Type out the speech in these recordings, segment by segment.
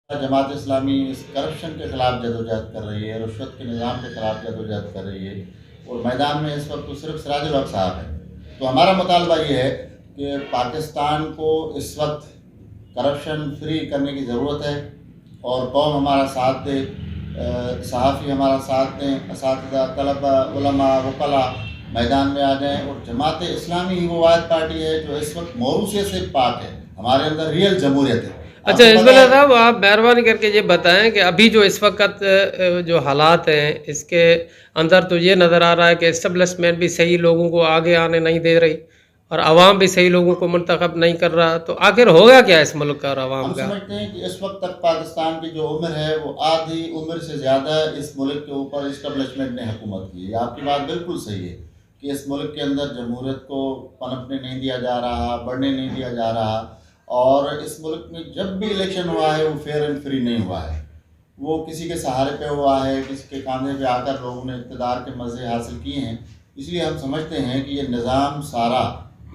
جماعت اسلامی اس corruption کے خلاف جدوجہد کر رہی ہے، رشوت کے نظام کے خلاف جدوجہد کر رہی ہے، اور میدان میں اس وقت تو صرف سراج الحق صاحب ہے۔ تو ہمارا مطالبہ یہ ہے کہ پاکستان کو اس وقت کرپشن فری کرنے کی ضرورت ہے، اور قوم ہمارا ساتھ دے، صحافی ہمارا ساتھ دیں، اساتذہ، طلبہ، علماء، وکلاء میدان میں آ جائیں، اور جماعت اسلامی ہی وہ واحد پارٹی ہے جو اس وقت موروثیت سے پاک ہے، ہمارے اندر ریئل جمہوریت ہے۔ اچھا حزب اللہ صاحب، آپ مہربانی کر کے یہ بتائیں کہ ابھی جو اس وقت جو حالات ہیں اس کے اندر تو یہ نظر آ رہا ہے کہ اسٹیبلشمنٹ بھی صحیح لوگوں کو آگے آنے نہیں دے رہی، اور عوام بھی صحیح لوگوں کو منتخب نہیں کر رہا، تو آخر ہوگا کیا اس ملک کا اور عوام ہم کا؟ سمجھتے ہیں کہ اس وقت تک پاکستان کی جو عمر ہے وہ آدھی عمر سے زیادہ اس ملک کے اوپر اسٹیبلشمنٹ نے حکومت کی ہے۔ آپ کی بات بالکل صحیح ہے کہ اس ملک کے اندر جمہوریت کو پنپنے نہیں دیا جا رہا، بڑھنے نہیں دیا جا رہا، اور اس ملک میں جب بھی الیکشن ہوا ہے وہ فیئر اینڈ فری نہیں ہوا ہے، وہ کسی کے سہارے پہ ہوا ہے، کسی کے کاندھے پہ آ کر لوگوں نے اقتدار کے مزے حاصل کیے ہیں۔ اس لیے ہم سمجھتے ہیں کہ یہ نظام سارا،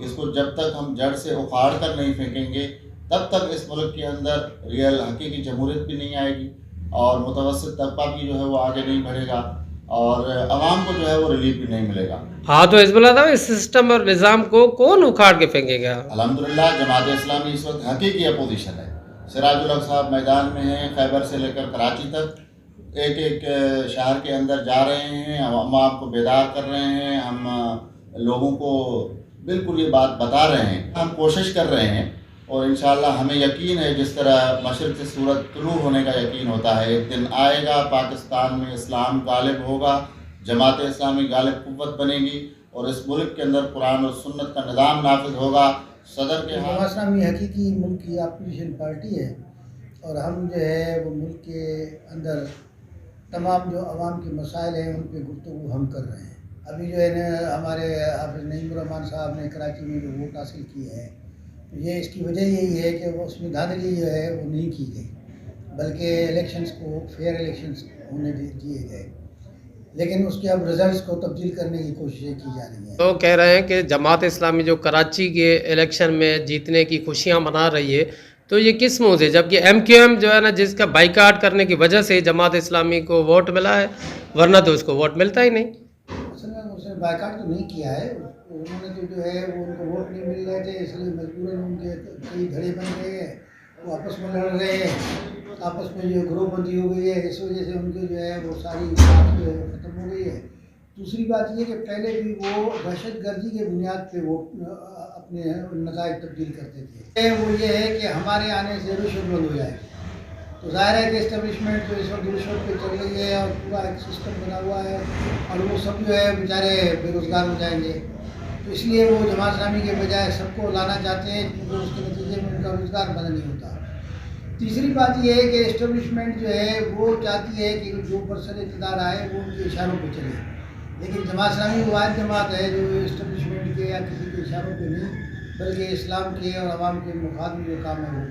اس کو جب تک ہم جڑ سے اکھاڑ کر نہیں پھینکیں گے تب تک اس ملک کے اندر ریئل حقیقی جمہوریت بھی نہیں آئے گی، اور متوسط طبقہ بھی جو ہے وہ آگے نہیں بڑھے گا، اور عوام کو جو ہے وہ ریلیف بھی نہیں ملے گا۔ ہاں، تو حزب اللہ صاحب اس سسٹم اور نظام کو کون اکھاڑ کے پھینکے گا؟ الحمدللہ جماعت اسلامی اس وقت حقیقی اپوزیشن ہے۔ سراج الحق صاحب میدان میں ہیں، خیبر سے لے کر کراچی تک ایک ایک شہر کے اندر جا رہے ہیں، ہم آپ کو بیدار کر رہے ہیں، ہم لوگوں کو بالکل یہ بات بتا رہے ہیں، ہم کوشش کر رہے ہیں، اور انشاءاللہ ہمیں یقین ہے جس طرح مشرق سے سورج طلوع ہونے کا یقین ہوتا ہے، ایک دن آئے گا پاکستان میں اسلام غالب ہوگا، جماعت اسلامی غالب قوت بنے گی، اور اس ملک کے اندر قرآن اور سنت کا نظام نافذ ہوگا۔ صدر کے جماعت اسلامی حقیقی ملک کی اپوزیشن پارٹی ہے، اور ہم جو ہے وہ ملک کے اندر تمام جو عوام کے مسائل ہیں ان پہ گفتگو ہم کر رہے ہیں۔ ابھی جو ہے نا ہمارے حافظ نعیم الرحمان صاحب نے کراچی میں جو ووٹ حاصل کیے ہیں، یہ اس کی وجہ یہی ہے کہ وہ اس میں دھاندلی جو ہے وہ نہیں کی گئی، بلکہ الیکشنز کو فیئر الیکشنز ہونے دیے گئے، لیکن اس کے اب رزلٹس کو تبدیل کرنے کی کوششیں کی جا رہی ہیں۔ تو کہہ رہے ہیں کہ جماعت اسلامی جو کراچی کے الیکشن میں جیتنے کی خوشیاں منا رہی ہے، تو یہ کس منہ سے، جبکہ ایم کیو ایم جو ہے نا جس کا بائیکاٹ کرنے کی وجہ سے جماعت اسلامی کو ووٹ ملا ہے، ورنہ تو اس کو ووٹ ملتا ہی نہیں۔ اصل میں اس نے بائیکاٹ تو نہیں کیا ہے، انہوں نے تو جو ہے وہ ان کو ووٹ نہیں مل رہے تھے، اس لیے مجبوراً ان کے کئی دھڑے بن گئے ہیں، وہ آپس میں لڑ رہے ہیں، آپس میں جو گروہ بندی ہو گئی ہے، اس وجہ سے ان کے جو ہے وہ ساری بات جو ہے ختم ہو گئی ہے۔ دوسری بات یہ کہ پہلے بھی وہ دہشت گردی کے بنیاد پہ وہ اپنے نتائج تبدیل کرتے تھے۔ وہ یہ ہے کہ ہمارے آنے سے رشوت بند ہو جائے، تو ظاہر ہے کہ اسٹیبلشمنٹ جو اس وقت رشوت پہ چل رہی ہے، اور پورا ایک سسٹم بنا ہوا ہے، اور وہ سب جو ہے بیچارے بے روزگار ہو جائیں گے، تو اس لیے وہ جماعت اسلامی کے بجائے سب کو لانا چاہتے ہیں، کیونکہ اس کے نتیجے میں ان کا روزگار بند نہیں ہوتا۔ تیسری بات یہ ہے کہ اسٹیبلشمنٹ جو ہے وہ چاہتی ہے کہ جو پرسن اقتدار آئے وہ ان کے اشاروں پہ چلے، لیکن جماعت اسلامی واحد جماعت ہے جو اسٹیبلشمنٹ کے یا کسی کے اشاروں پہ نہیں، بلکہ اسلام کے اور عوام کے مفاد میں جو کام ہے وہ